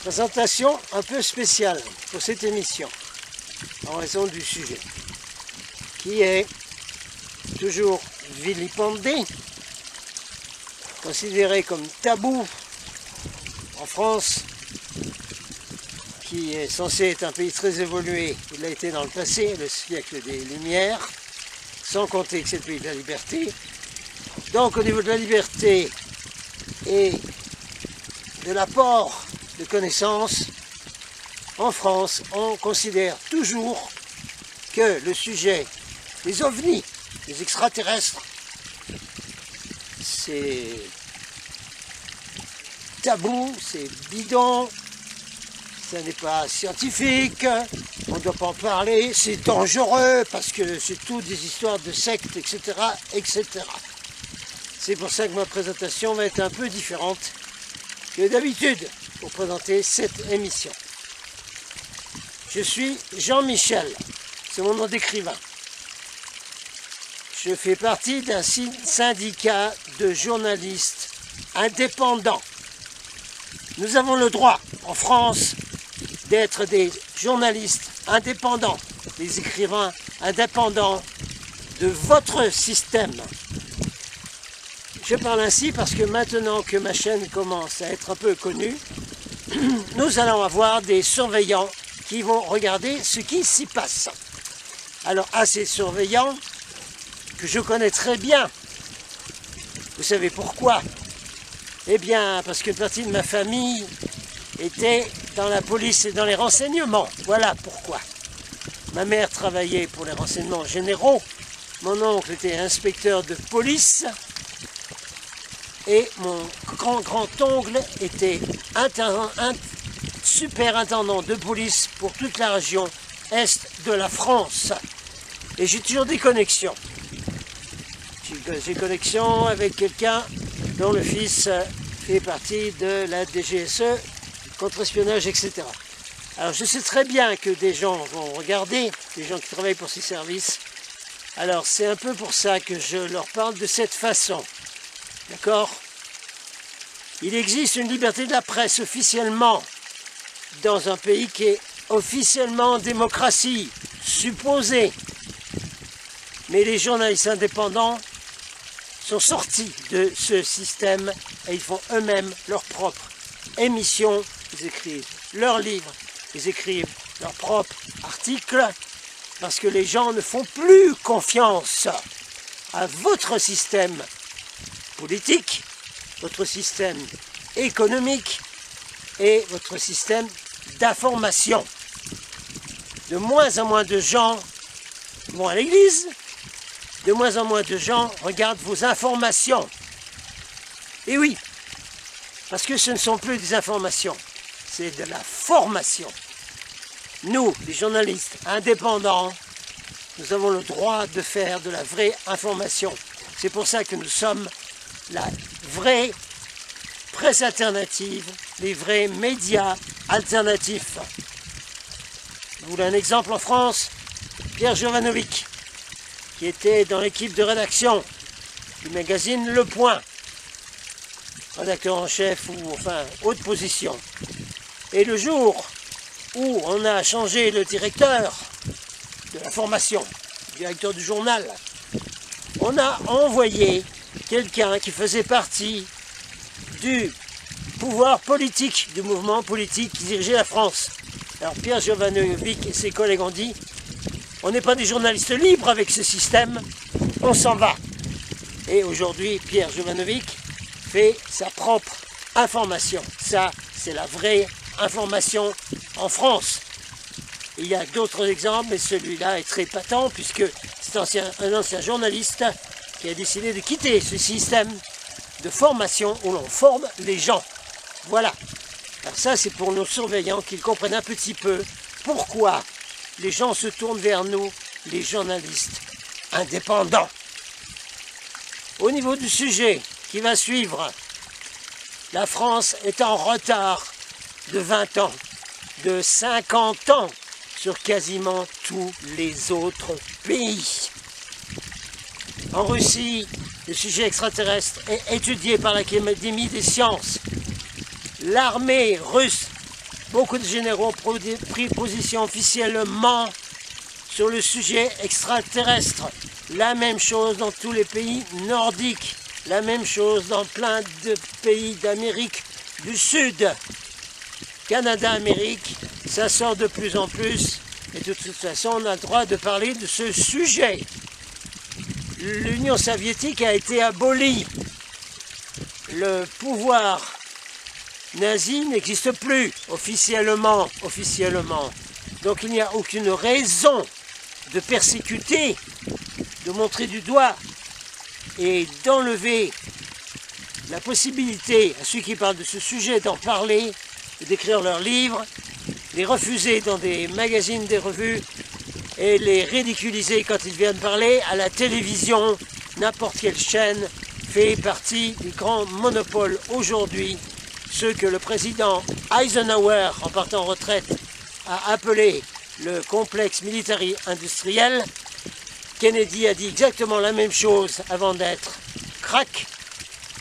Présentation un peu spéciale pour cette émission, en raison du sujet, qui est toujours vilipendé, considéré comme tabou en France, qui est censé être un pays très évolué. Il l'a été dans le passé, le siècle des Lumières, sans compter que c'est le pays de la liberté. Donc au niveau de la liberté et de l'apport de connaissances, en France, on considère toujours que le sujet des ovnis, des extraterrestres, c'est tabou, c'est bidon, ça n'est pas scientifique, on ne doit pas en parler, c'est dangereux parce que c'est tout des histoires de sectes, etc., etc. C'est pour ça que ma présentation va être un peu différente que d'habitude pour présenter cette émission. Je suis Jean-Michel, c'est mon nom d'écrivain. Je fais partie d'un syndicat de journalistes indépendants. Nous avons le droit en France d'être des journalistes indépendants, des écrivains indépendants de votre système. Je parle ainsi parce que maintenant que ma chaîne commence à être un peu connue, nous allons avoir des surveillants qui vont regarder ce qui s'y passe. Alors à ces surveillants, que je connais très bien, vous savez pourquoi? Eh bien parce qu'une partie de ma famille était dans la police et dans les renseignements. Voilà pourquoi. Ma mère travaillait pour les renseignements généraux, mon oncle était inspecteur de police, et mon grand-oncle était superintendant de police pour toute la région est de la France. Et j'ai toujours des connexions. J'ai des connexions avec quelqu'un dont le fils fait partie de la DGSE, contre-espionnage, etc. Alors je sais très bien que des gens vont regarder, des gens qui travaillent pour ces services. Alors c'est un peu pour ça que je leur parle de cette façon. D'accord? Il existe une liberté de la presse officiellement dans un pays qui est officiellement en démocratie, supposée. Mais les journalistes indépendants sont sortis de ce système et ils font eux-mêmes leur propre émission. Ils écrivent leurs livres, ils écrivent leurs propres articles parce que les gens ne font plus confiance à votre système politique, votre système économique et votre système d'information. De moins en moins de gens vont à l'église, de moins en moins de gens regardent vos informations. Et oui, parce que ce ne sont plus des informations, c'est de la formation. Nous, les journalistes indépendants, nous avons le droit de faire de la vraie information. C'est pour ça que nous sommes la vraie presse alternative, les vrais médias alternatifs. Vous voulez un exemple en France? Pierre Jovanovic, qui était dans l'équipe de rédaction du magazine Le Point, rédacteur en chef ou enfin haute position. Et le jour où on a changé le directeur de la formation, le directeur du journal, on a envoyé quelqu'un qui faisait partie du pouvoir politique, du mouvement politique qui dirigeait la France. Alors Pierre Jovanovic et ses collègues ont dit: on n'est pas des journalistes libres avec ce système, on s'en va. Et aujourd'hui, Pierre Jovanovic fait sa propre information. Ça, c'est la vraie information en France. Il y a d'autres exemples, mais celui-là est très patent, puisque c'est un ancien journaliste qui a décidé de quitter ce système de formation où l'on forme les gens. Voilà. Alors ça, c'est pour nos surveillants qu'ils comprennent un petit peu pourquoi les gens se tournent vers nous, les journalistes indépendants. Au niveau du sujet qui va suivre, la France est en retard de 20 ans, de 50 ans sur quasiment tous les autres pays. En Russie, le sujet extraterrestre est étudié par l'Académie des sciences. L'armée russe beaucoup de généraux ont pris position officiellement sur le sujet extraterrestre. La même chose dans tous les pays nordiques. La même chose dans plein de pays d'Amérique du Sud. Canada, Amérique, ça sort de plus en plus. Et de toute façon, on a le droit de parler de ce sujet. L'Union soviétique a été abolie. Le pouvoir nazi n'existe plus officiellement. Donc il n'y a aucune raison de persécuter, de montrer du doigt et d'enlever la possibilité à ceux qui parlent de ce sujet d'en parler, d'écrire leurs livres, les refuser dans des magazines, des revues et les ridiculiser quand ils viennent parler à la télévision. N'importe quelle chaîne fait partie des grands monopoles aujourd'hui, ceux que le président Eisenhower, en partant en retraite, a appelé le complexe militari-industriel. Kennedy a dit exactement la même chose avant d'être crack.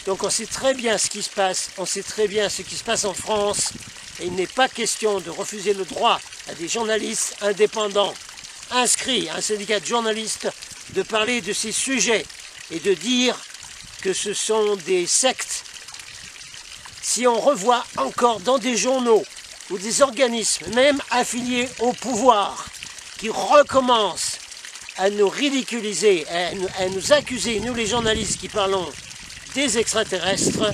Donc on sait très bien ce qui se passe, on sait très bien ce qui se passe en France, et il n'est pas question de refuser le droit à des journalistes indépendants, inscrits à un syndicat de journalistes, de parler de ces sujets et de dire que ce sont des sectes. Si on revoit encore dans des journaux ou des organismes, même affiliés au pouvoir, qui recommencent à nous ridiculiser, à nous accuser, nous les journalistes qui parlons des extraterrestres,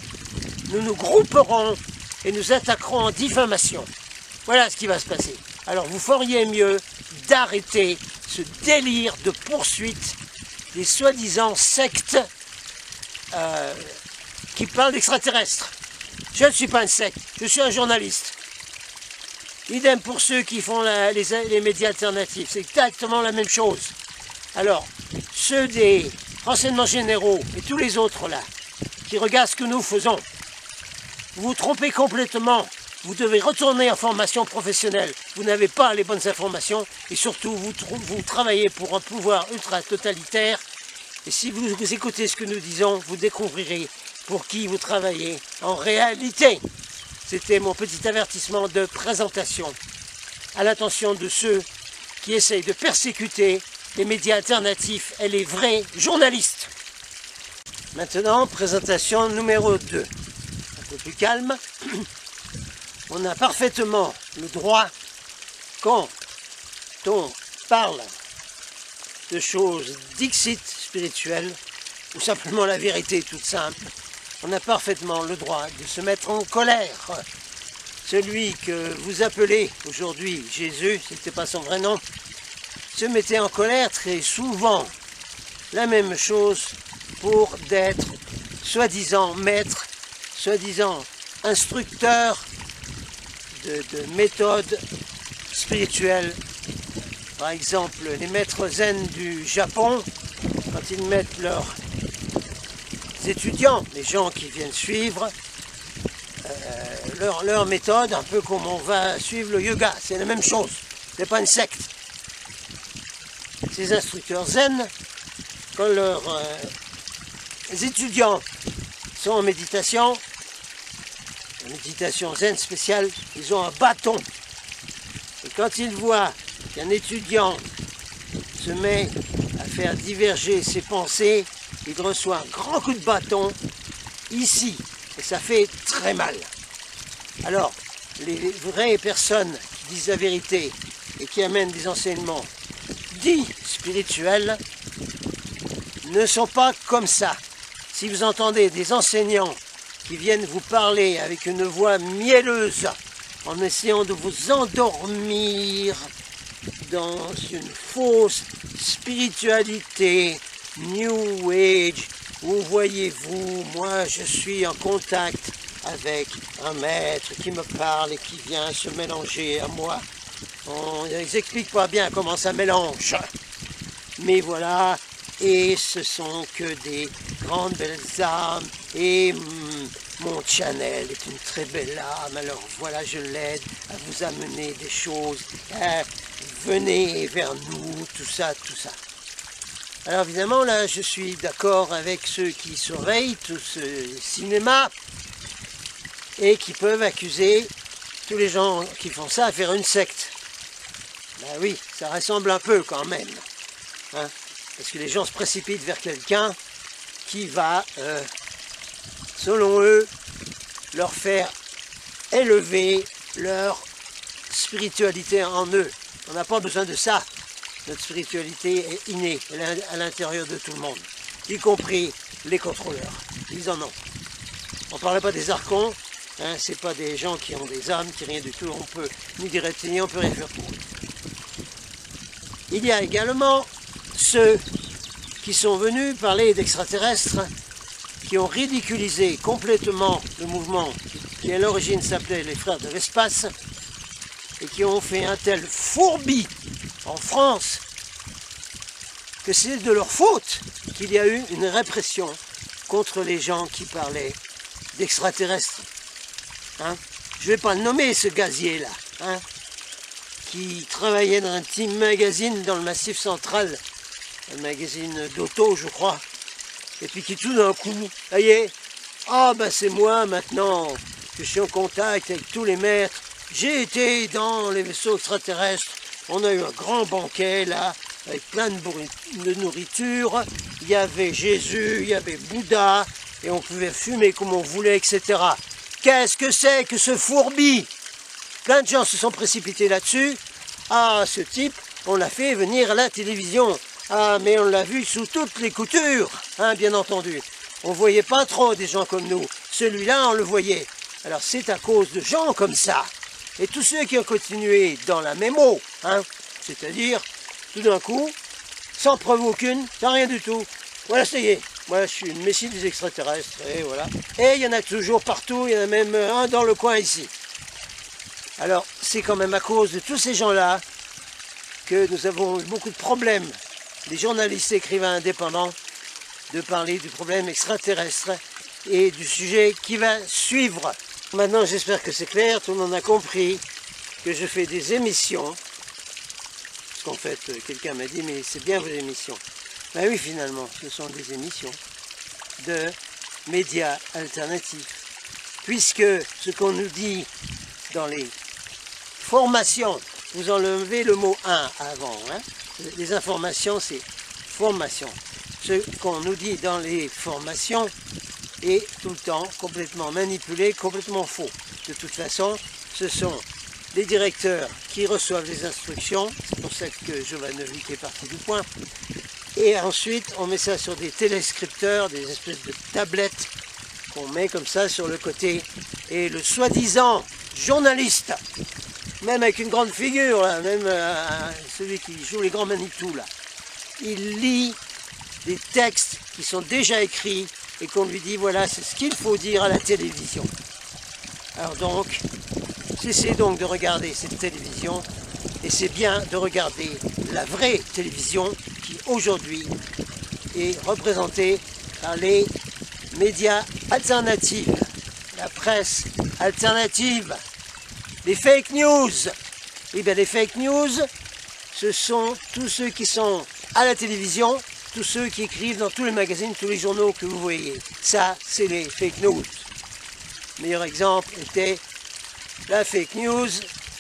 nous nous grouperons et nous attaquerons en diffamation. Voilà ce qui va se passer. Alors vous feriez mieux d'arrêter ce délire de poursuite des soi-disant sectes qui parlent d'extraterrestres. Je ne suis pas une secte, je suis un journaliste. Idem pour ceux qui font les médias alternatifs, c'est exactement la même chose. Alors, ceux des renseignements généraux et tous les autres là, qui regardent ce que nous faisons, vous vous trompez complètement. Vous devez retourner en formation professionnelle. Vous n'avez pas les bonnes informations et surtout vous travaillez pour un pouvoir ultra totalitaire. Et si vous écoutez ce que nous disons, vous découvrirez pour qui vous travaillez en réalité. C'était mon petit avertissement de présentation à l'attention de ceux qui essayent de persécuter les médias alternatifs et les vrais journalistes. Maintenant, présentation numéro 2. Un peu plus calme. On a parfaitement le droit, quand on parle de choses dixit spirituelles, ou simplement la vérité toute simple, on a parfaitement le droit de se mettre en colère. Celui que vous appelez aujourd'hui Jésus, ce n'était pas son vrai nom, se mettait en colère très souvent. La même chose pour d'être soi-disant maître, soi-disant instructeur de méthodes spirituelles. Par exemple, les maîtres zen du Japon, quand ils mettent leurs étudiants, les gens qui viennent suivre leur méthode, un peu comme on va suivre le yoga, c'est la même chose, c'est pas une secte. Ces instructeurs zen, quand leurs étudiants sont en méditation zen spéciale, ils ont un bâton. Et quand ils voient qu'un étudiant se met à faire diverger ses pensées, il reçoit un grand coup de bâton ici, et ça fait très mal. Alors, les vraies personnes qui disent la vérité et qui amènent des enseignements dits spirituels ne sont pas comme ça. Si vous entendez des enseignants qui viennent vous parler avec une voix mielleuse, en essayant de vous endormir dans une fausse spiritualité, New Age, où voyez-vous, moi je suis en contact avec un maître qui me parle et qui vient se mélanger à moi. Ils n'expliquent pas bien comment ça mélange, mais voilà, et ce sont que des grandes belles âmes, et mon channel est une très belle âme, alors voilà, je l'aide à vous amener des choses, venez vers nous, tout ça, tout ça. Alors évidemment, là, je suis d'accord avec ceux qui surveillent tout ce cinéma et qui peuvent accuser tous les gens qui font ça à faire une secte. Ben oui, ça ressemble un peu quand même. Hein, parce que les gens se précipitent vers quelqu'un qui va, selon eux, leur faire élever leur spiritualité en eux. On n'a pas besoin de ça. Notre spiritualité est innée, elle est à l'intérieur de tout le monde, y compris les contrôleurs. Ils en ont. On ne parlait pas des archons, hein, c'est pas des gens qui ont des âmes, qui rien du tout, on peut, ni des reptiliens, on peut rien faire pour eux. Il y a également ceux qui sont venus parler d'extraterrestres, qui ont ridiculisé complètement le mouvement qui à l'origine s'appelait les Frères de l'Espace, et qui ont fait un tel fourbi en France que c'est de leur faute qu'il y a eu une répression contre les gens qui parlaient d'extraterrestres. Hein? Je ne vais pas le nommer, ce gazier-là, hein, qui travaillait dans un petit magazine dans le Massif Central, un magazine d'auto, je crois, et puis qui tout d'un coup, ça y est, ah ben c'est moi maintenant que je suis en contact avec tous les maîtres, j'ai été dans les vaisseaux extraterrestres, on a eu un grand banquet là, avec plein de nourriture, il y avait Jésus, il y avait Bouddha, et on pouvait fumer comme on voulait, etc. Qu'est-ce que c'est que ce fourbi? Plein de gens se sont précipités là-dessus. Ah, ce type, on l'a fait venir à la télévision. Ah, mais on l'a vu sous toutes les coutures, hein, bien entendu. On ne voyait pas trop des gens comme nous. Celui-là, on le voyait. Alors c'est à cause de gens comme ça. Et tous ceux qui ont continué dans la même eau, hein, c'est-à-dire, tout d'un coup, sans preuve aucune, sans rien du tout. Voilà, ça y est, moi je suis une messie des extraterrestres, et voilà. Et il y en a toujours partout, il y en a même un dans le coin ici. Alors, c'est quand même à cause de tous ces gens-là que nous avons eu beaucoup de problèmes, les journalistes et écrivains indépendants, de parler du problème extraterrestre et du sujet qui va suivre. Maintenant, j'espère que c'est clair, tout le monde a compris que je fais des émissions. Parce qu'en fait, quelqu'un m'a dit, mais c'est bien vos émissions. Ben oui, finalement, ce sont des émissions de médias alternatifs. Puisque ce qu'on nous dit dans les formations, vous enlevez le mot 1 avant, hein, les informations, c'est formation. Ce qu'on nous dit dans les formations est tout le temps complètement manipulé, complètement faux. De toute façon, ce sont les directeurs qui reçoivent les instructions, c'est pour ça que Jovanovic est parti du point, et ensuite on met ça sur des téléscripteurs, des espèces de tablettes qu'on met comme ça sur le côté, et le soi-disant journaliste, même avec une grande figure, là, même celui qui joue les grands Manitou, là, il lit des textes qui sont déjà écrits et qu'on lui dit voilà c'est ce qu'il faut dire à la télévision. Alors donc, cessez donc de regarder cette télévision et c'est bien de regarder la vraie télévision qui aujourd'hui est représentée par les médias alternatifs, la presse alternative, les fake news. Et bien les fake news, ce sont tous ceux qui sont à la télévision, tous ceux qui écrivent dans tous les magazines, tous les journaux que vous voyez. Ça, c'est les fake news. Le meilleur exemple était la fake news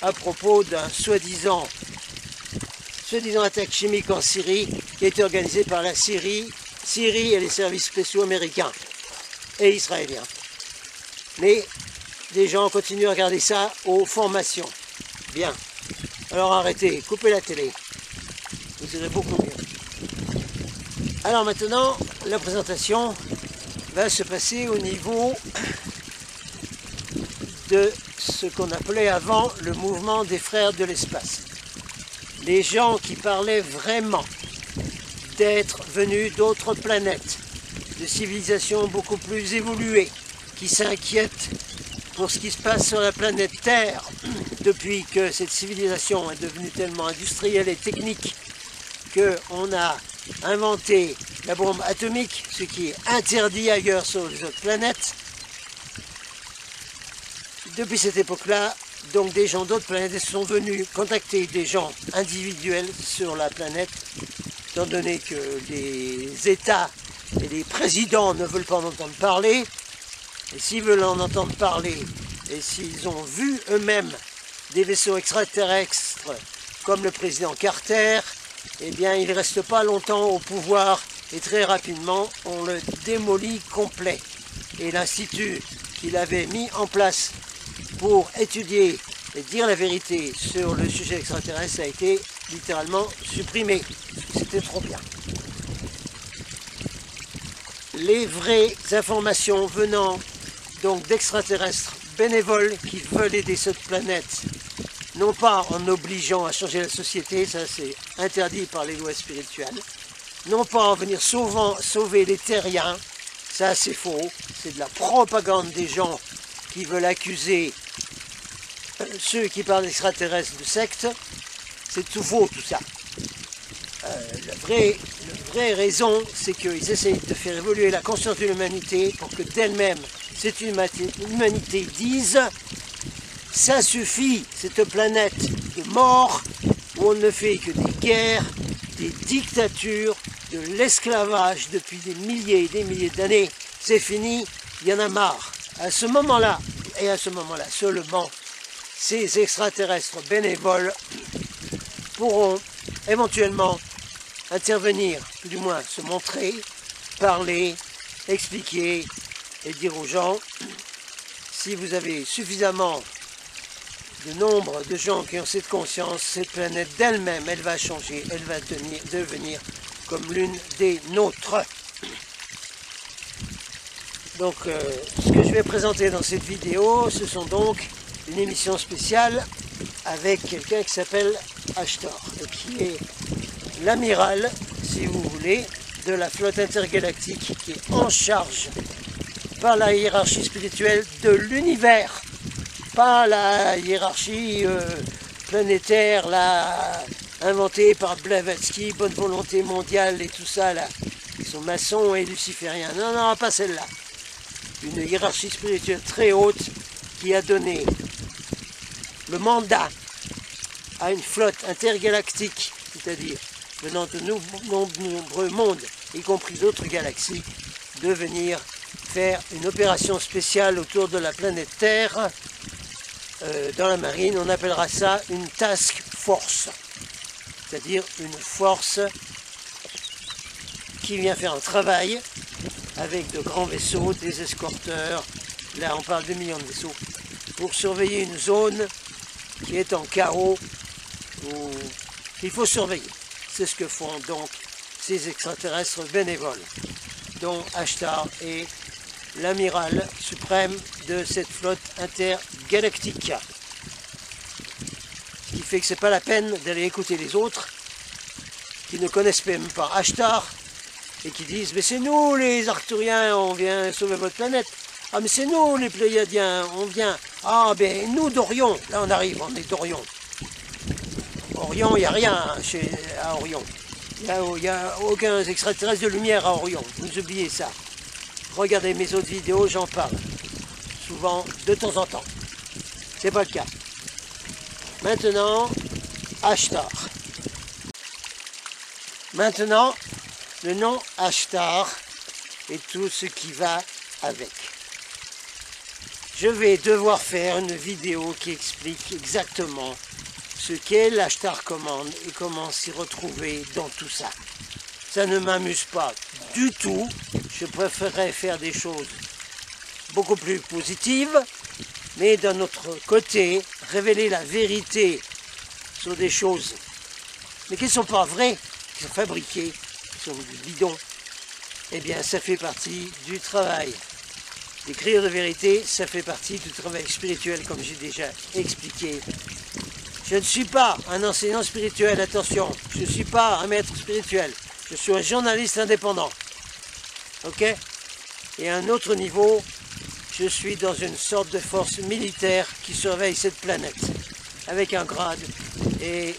à propos d'un soi-disant attaque chimique en Syrie qui a été organisée par la Syrie et les services spéciaux américains et israéliens. Mais les gens continuent à regarder ça aux formations. Bien. Alors arrêtez, coupez la télé. Vous irez beaucoup mieux. Alors maintenant, la présentation va se passer au niveau de ce qu'on appelait avant le mouvement des frères de l'espace. Les gens qui parlaient vraiment d'être venus d'autres planètes, de civilisations beaucoup plus évoluées, qui s'inquiètent pour ce qui se passe sur la planète Terre depuis que cette civilisation est devenue tellement industrielle et technique qu'on a inventé la bombe atomique, ce qui est interdit ailleurs sur les autres planètes. Depuis cette époque-là, donc des gens d'autres planètes sont venus contacter des gens individuels sur la planète, étant donné que les États et les présidents ne veulent pas en entendre parler. Et s'ils veulent en entendre parler, et s'ils ont vu eux-mêmes des vaisseaux extraterrestres comme le président Carter, eh bien il ne reste pas longtemps au pouvoir et très rapidement on le démolit complet. Et l'institut qu'il avait mis en place pour étudier et dire la vérité sur le sujet extraterrestre a été littéralement supprimé. C'était trop bien. Les vraies informations venant donc d'extraterrestres bénévoles qui veulent aider cette planète, non pas en obligeant à changer la société, ça c'est interdit par les lois spirituelles, non pas en venir sauver les terriens, ça c'est faux, c'est de la propagande des gens qui veulent accuser ceux qui parlent d'extraterrestres de secte, c'est tout faux tout ça. La vraie raison, c'est qu'ils essayent de faire évoluer la conscience de l'humanité pour que d'elle-même, cette humanité dise « ça suffit, cette planète de mort où on ne fait que des guerres, des dictatures, de l'esclavage depuis des milliers et des milliers d'années, c'est fini, il y en a marre ». À ce moment-là, et à ce moment-là seulement, ces extraterrestres bénévoles pourront éventuellement intervenir, du moins se montrer, parler, expliquer et dire aux gens, si vous avez suffisamment de nombre de gens qui ont cette conscience, cette planète d'elle-même, elle va changer, elle va devenir comme l'une des nôtres. Donc ce que je vais présenter dans cette vidéo, ce sont donc une émission spéciale avec quelqu'un qui s'appelle Ashtar, qui est l'amiral, si vous voulez, de la flotte intergalactique qui est en charge par la hiérarchie spirituelle de l'univers, pas la hiérarchie planétaire là, inventée par Blavatsky, bonne volonté mondiale et tout ça là, ils sont maçons et lucifériens. Non, non, pas celle-là. Une hiérarchie spirituelle très haute qui a donné le mandat à une flotte intergalactique, c'est-à-dire venant de nombreux mondes, y compris d'autres galaxies, de venir faire une opération spéciale autour de la planète Terre. Dans la marine, on appellera ça une task force, c'est-à-dire une force qui vient faire un travail avec de grands vaisseaux, des escorteurs, là on parle de millions de vaisseaux, pour surveiller une zone qui est en chaos, qu'il faut surveiller. C'est ce que font donc ces extraterrestres bénévoles, dont Ashtar est l'amiral suprême de cette flotte intergalactique. Ce qui fait que c'est pas la peine d'aller écouter les autres, qui ne connaissent même pas Ashtar, et qui disent « mais c'est nous les Arcturiens, on vient sauver votre planète ». « Ah mais c'est nous les Pléiadiens, on vient. Ah ben nous d'Orion, là on arrive, on est d'Orion. Orion, il n'y a rien à Orion. Il n'y a aucun extraterrestre de lumière à Orion, vous oubliez ça. Regardez mes autres vidéos, j'en parle. Souvent, de temps en temps. C'est pas le cas. Maintenant, Ashtar. Maintenant, le nom Ashtar et tout ce qui va avec. Je vais devoir faire une vidéo qui explique exactement ce qu'est l'Ashtar Command et comment s'y retrouver dans tout ça. Ça ne m'amuse pas du tout, je préférerais faire des choses beaucoup plus positives, mais d'un autre côté, révéler la vérité sur des choses, mais qui ne sont pas vraies, qui sont fabriquées, qui sont du bidon, eh bien ça fait partie du travail. Écrire de vérité, ça fait partie du travail spirituel, comme j'ai déjà expliqué. Je ne suis pas un enseignant spirituel, attention, je ne suis pas un maître spirituel, je suis un journaliste indépendant. Ok? Et à un autre niveau, je suis dans une sorte de force militaire qui surveille cette planète, avec un grade, et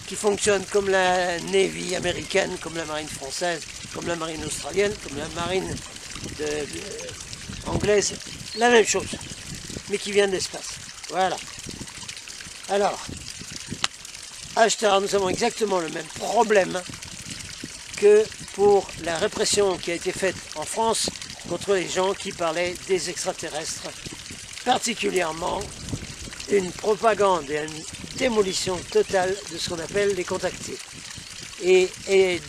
qui fonctionne comme la Navy américaine, comme la marine française, comme la marine australienne, comme la marine anglaise, la même chose, mais qui vient de l'espace. Voilà. Alors, Ashtar, nous avons exactement le même problème que pour la répression qui a été faite en France contre les gens qui parlaient des extraterrestres particulièrement une propagande et une démolition totale de ce qu'on appelle les contactés. Et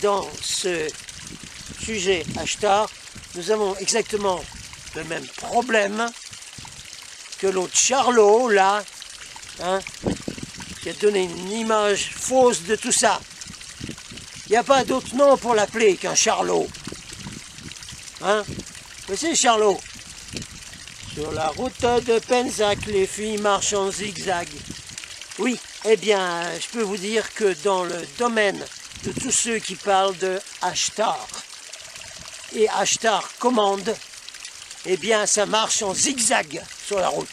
dans ce sujet Ashtar, nous avons exactement le même problème que l'autre Charlot, là, hein, qui a donné une image fausse de tout ça. Il n'y a pas d'autre nom pour l'appeler qu'un Charlot. Hein? Mais c'est Charlot. Sur la route de Penzac, les filles marchent en zigzag. Oui, eh bien, je peux vous dire que dans le domaine de tous ceux qui parlent de Ashtar et Ashtar commande, eh bien, ça marche en zigzag sur la route.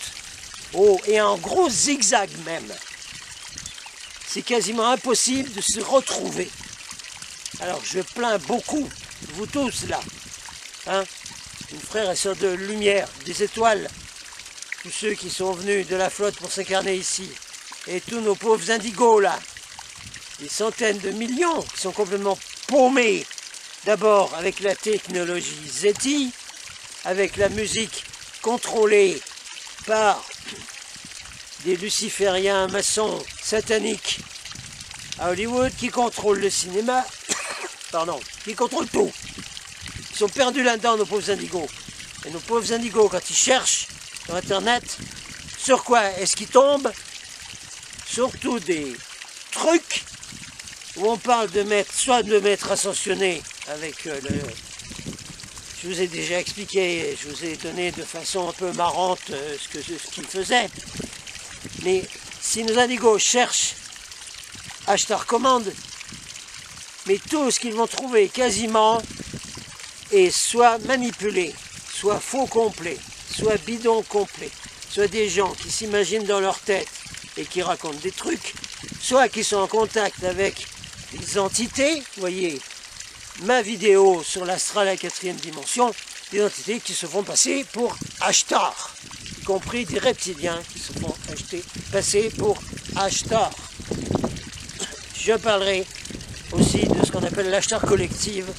Oh, et en gros zigzag même. C'est quasiment impossible de se retrouver. Alors, je plains beaucoup, vous tous là, hein, une frère et sœurs de lumière, des étoiles, tous ceux qui sont venus de la flotte pour s'incarner ici, et tous nos pauvres indigos là, des centaines de millions qui sont complètement paumés, d'abord avec la technologie ZTE, avec la musique contrôlée par des lucifériens maçons sataniques à Hollywood qui contrôlent le cinéma, pardon, qui contrôlent tout. Ils sont perdus là-dedans, nos pauvres indigos. Et nos pauvres indigos, quand ils cherchent sur Internet, sur quoi est-ce qu'ils tombent? Surtout des trucs où on parle de maîtres, soit de maîtres ascensionnés avec le... Je vous ai déjà expliqué, je vous ai donné de façon un peu marrante ce qu'ils faisaient. Mais si nos indigos cherchent Ashtar commande, mais tout ce qu'ils vont trouver quasiment est soit manipulé, soit faux complet, soit bidon complet, soit des gens qui s'imaginent dans leur tête et qui racontent des trucs, soit qui sont en contact avec des entités, vous voyez, ma vidéo sur l'astral à la 4e dimension, des entités qui se font passer pour Ashtar, y compris des reptiliens qui se font passer pour Ashtar. Je parlerai aussi de ce qu'on appelle l'Ashtar collective.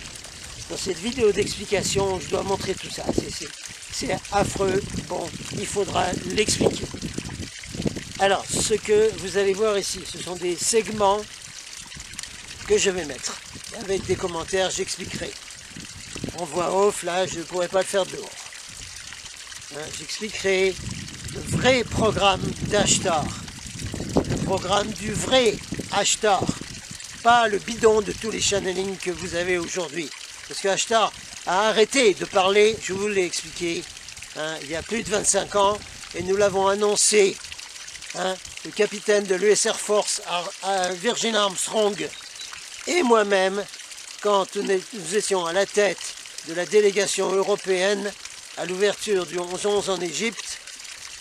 Dans cette vidéo d'explication, je dois montrer tout ça. C'est affreux. Bon, il faudra l'expliquer. Alors, ce que vous allez voir ici, ce sont des segments que je vais mettre. Avec des commentaires, j'expliquerai. En voix off, là, je ne pourrais pas le faire dehors. Hein, j'expliquerai le vrai programme d'Ashtar. Le programme du vrai Ashtar. Pas le bidon de tous les channelings que vous avez aujourd'hui. Parce que Ashtar a arrêté de parler, je vous l'ai expliqué, hein, il y a plus de 25 ans, et nous l'avons annoncé. Hein, le capitaine de l'US Air Force, Virgin Armstrong, et moi-même, quand nous étions à la tête de la délégation européenne à l'ouverture du 11-11 en Égypte,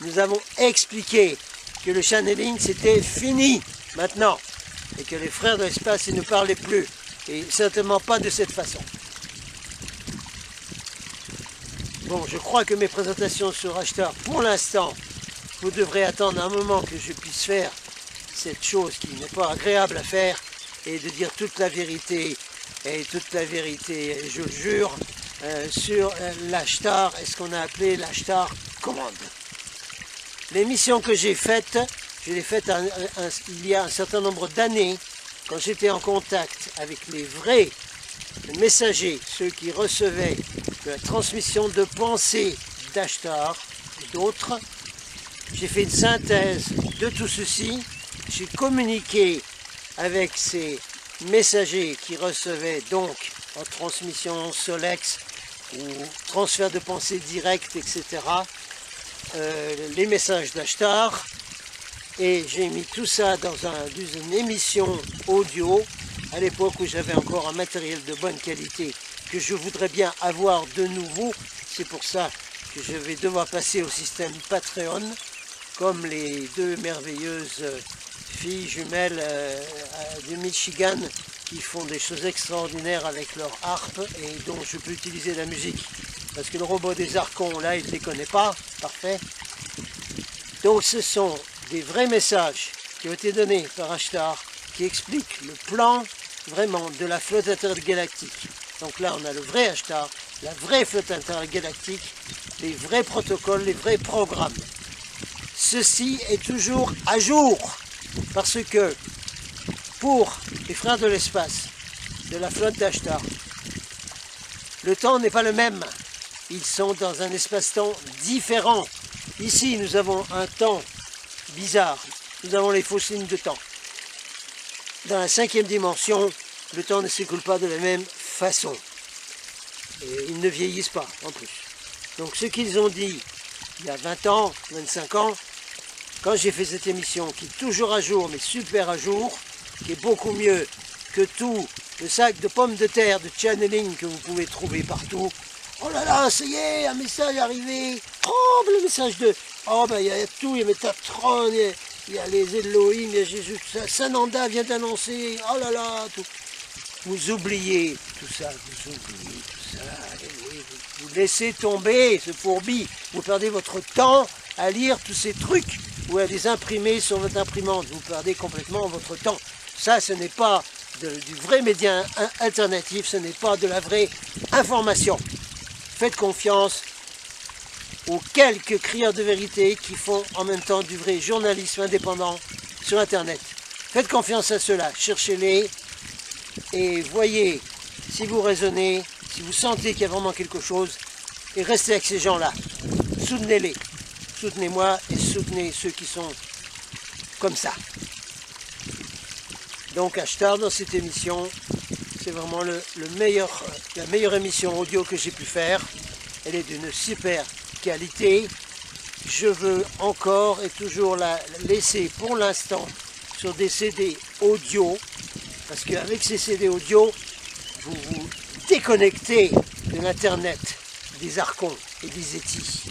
nous avons expliqué que le channeling c'était fini maintenant, et que les frères de l'espace ils ne parlaient plus, et certainement pas de cette façon. Bon, je crois que mes présentations sur Ashtar, pour l'instant, vous devrez attendre un moment que je puisse faire cette chose qui n'est pas agréable à faire, et de dire toute la vérité, je le jure, sur l'Ashtar, et ce qu'on a appelé l'Ashtar commande. Les missions que j'ai faites, je les ai faites il y a un certain nombre d'années, quand j'étais en contact avec les vrais messagers, ceux qui recevaient la transmission de pensée d'Ashtar et d'autres. J'ai fait une synthèse de tout ceci, j'ai communiqué avec ces messagers qui recevaient donc en transmission Solex ou transfert de pensée direct, etc., les messages d'Ashtar, et j'ai mis tout ça dans une émission audio à l'époque où j'avais encore un matériel de bonne qualité que je voudrais bien avoir de nouveau. C'est pour ça que je vais devoir passer au système Patreon, comme les deux merveilleuses filles jumelles du Michigan qui font des choses extraordinaires avec leur harpe et dont je peux utiliser la musique. Parce que le robot des Archons, là, il ne les connaît pas. Parfait. Donc ce sont des vrais messages qui ont été donnés par Ashtar qui expliquent le plan vraiment de la flotte intergalactique. Donc là, on a le vrai Ashtar, la vraie flotte intergalactique, les vrais protocoles, les vrais programmes. ceci est toujours à jour. Parce que pour les frères de l'espace, de la flotte d'Ashtar, le temps n'est pas le même. Ils sont dans un espace-temps différent. Ici, nous avons un temps bizarre. Nous avons les fausses lignes de temps. Dans la 5e dimension, le temps ne s'écoule pas de la même façon. Et ils ne vieillissent pas, en plus. Donc ce qu'ils ont dit il y a 20 ans, 25 ans, quand j'ai fait cette émission, qui est toujours à jour, mais super à jour, qui est beaucoup mieux que tout le sac de pommes de terre de channeling que vous pouvez trouver partout. Oh là là, ça y est, un message est arrivé. Oh, le message de... Oh, ben il y a tout, il y a Métatron, il y a les Elohim, il y a Jésus, tout ça. Sananda vient d'annoncer. Oh là là, tout. Vous oubliez tout ça, vous oubliez tout ça. Vous laissez tomber ce fourbi. Vous perdez votre temps à lire tous ces trucs ou à les imprimer sur votre imprimante. Vous perdez complètement votre temps. Ça, ce n'est pas du vrai média alternatif, ce n'est pas de la vraie information. Faites confiance aux quelques crieurs de vérité qui font en même temps du vrai journalisme indépendant sur Internet. Faites confiance à ceux-là, cherchez-les et voyez si vous raisonnez, si vous sentez qu'il y a vraiment quelque chose, et restez avec ces gens-là. Soutenez-les. Soutenez-moi et soutenez ceux qui sont comme ça. Donc Ashtar, dans cette émission, c'est vraiment la meilleure émission audio que j'ai pu faire. Elle est d'une super qualité. Je veux encore et toujours la laisser pour l'instant sur des CD audio, parce qu'avec ces CD audio, vous vous déconnectez de l'internet, des archons et des étis.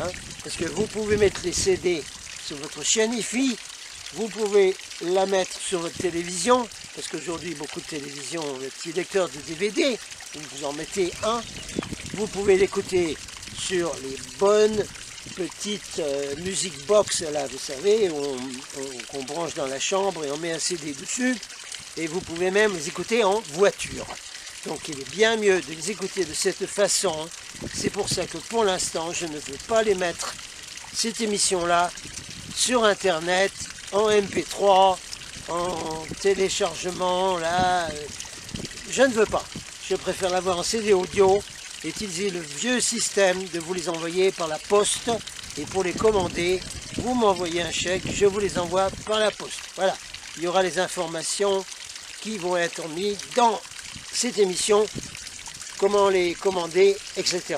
Hein, parce que vous pouvez mettre les CD sur votre chaîne IFI, vous pouvez la mettre sur votre télévision, parce qu'aujourd'hui beaucoup de télévisions ont le petit lecteur de DVD, vous en mettez un, vous pouvez l'écouter sur les bonnes petites music box, là vous savez, qu'on branche dans la chambre et on met un CD dessus, et vous pouvez même les écouter en voiture. Donc il est bien mieux de les écouter de cette façon. C'est pour ça que pour l'instant je ne veux pas les mettre, cette émission-là, sur Internet, en MP3, en téléchargement, là, je ne veux pas. Je préfère l'avoir en CD audio, et utiliser le vieux système de vous les envoyer par la poste, et pour les commander, vous m'envoyez un chèque, je vous les envoie par la poste. Voilà, il y aura les informations qui vont être mises dans cette émission, comment les commander, etc.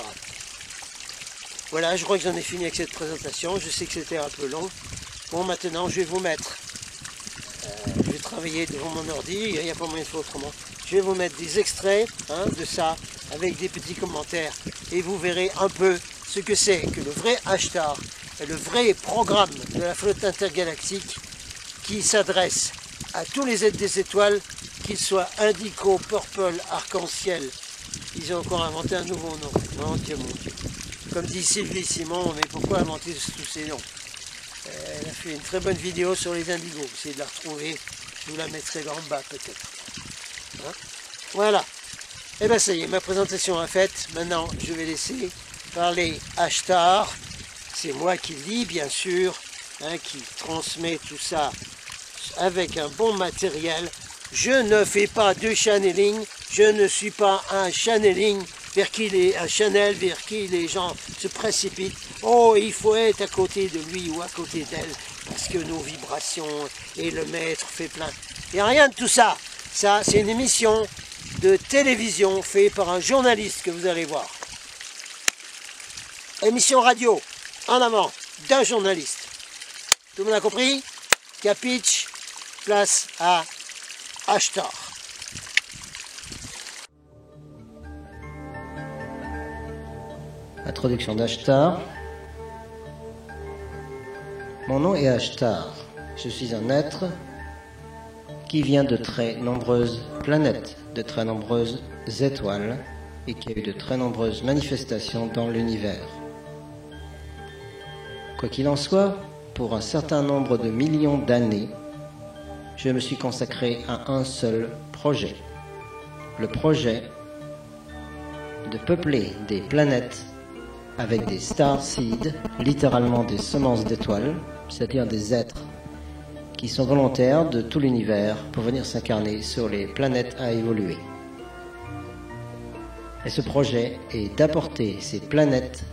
Voilà, je crois que j'en ai fini avec cette présentation, je sais que c'était un peu long. Bon, maintenant, je vais vous mettre, je vais travailler devant mon ordi, il n'y a pas moyen de faire autrement. Je vais vous mettre des extraits de ça, avec des petits commentaires, et vous verrez un peu ce que c'est que le vrai Ashtar, le vrai programme de la flotte intergalactique qui s'adresse à tous les êtres des étoiles, qu'ils soient indigo, purple, arc-en-ciel. Ils ont encore inventé un nouveau nom. Mon Dieu, mon Dieu. Comme dit Sylvie Simon, mais pourquoi inventer tous ces noms? Elle a fait une très bonne vidéo sur les indigos. Essayez de la retrouver. Je vous la mettrai en bas peut-être. Hein, voilà. Et bien ça y est, ma présentation est faite. Maintenant, je vais laisser parler Ashtar. C'est moi qui lis, bien sûr, qui transmet tout ça avec un bon matériel. Je ne fais pas de channeling. Je ne suis pas un channeling vers qui les gens se précipitent. Oh, il faut être à côté de lui ou à côté d'elle, parce que nos vibrations et le maître fait plein. Il n'y a rien de tout ça. Ça, c'est une émission de télévision faite par un journaliste que vous allez voir. Émission radio, en avant, d'un journaliste. Tout le monde a compris? Capiche, place à Ashtar. Introduction d'Ashtar. Mon nom est Ashtar. Je suis un être qui vient de très nombreuses planètes, de très nombreuses étoiles et qui a eu de très nombreuses manifestations dans l'univers. Quoi qu'il en soit, pour un certain nombre de millions d'années, je me suis consacré à un seul projet. Le projet de peupler des planètes avec des star seeds, littéralement des semences d'étoiles, c'est-à-dire des êtres qui sont volontaires de tout l'univers pour venir s'incarner sur les planètes à évoluer. Et ce projet est d'apporter ces planètes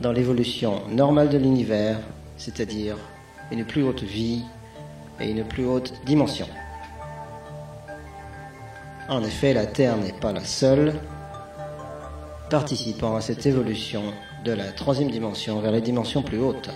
dans l'évolution normale de l'univers, c'est-à-dire une plus haute vie et une plus haute dimension. En effet, la Terre n'est pas la seule participant à cette évolution de la troisième dimension vers les dimensions plus hautes.